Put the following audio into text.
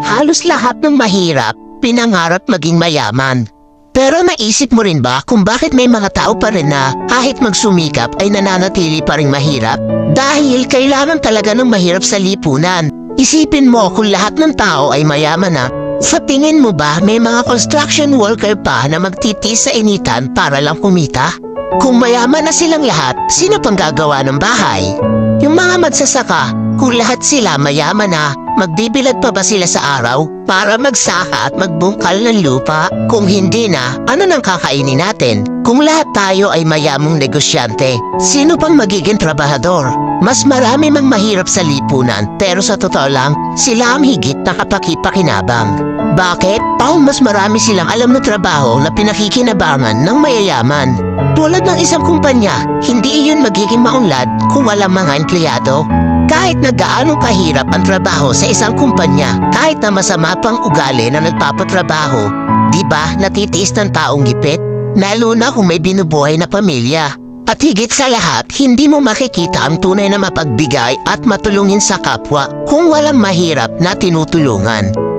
Halos lahat ng mahirap, pinangarap maging mayaman. Pero naisip mo rin ba kung bakit may mga tao pa rin na kahit magsumikap ay nananatili pa rin mahirap? Dahil kailangan talaga ng mahirap sa lipunan. Isipin mo kung lahat ng tao ay mayaman na, sa tingin mo ba may mga construction worker pa na magtitiis sa initan para lang kumita? Kung mayaman na silang lahat, sino pang gagawa ng bahay? Yung mga magsasaka, kung lahat sila mayaman na, magbibilad pa ba sila sa araw para magsaka at magbungkal ng lupa? Kung hindi na, ano nang kakainin natin? Kung lahat tayo ay mayamong negosyante, sino pang magiging trabahador? Mas marami mang mahirap sa lipunan, pero sa totoo lang, sila ang higit na kapakipakinabang. Bakit? Dahil mas marami silang alam na trabaho na pinakikinabangan ng mayayaman. Tulad ng isang kumpanya, hindi iyon magiging maunlad kung walang mga empleyado. Kahit na gaano kahirap ang trabaho sa isang kumpanya, kahit na masama pang ugali na nagpapatrabaho, di ba natitiis ng taong gipit? Lalo na kung may binubuhay na pamilya. At higit sa lahat, hindi mo makikita ang tunay na mapagbigay at matulungin sa kapwa kung walang mahirap na tinutulungan.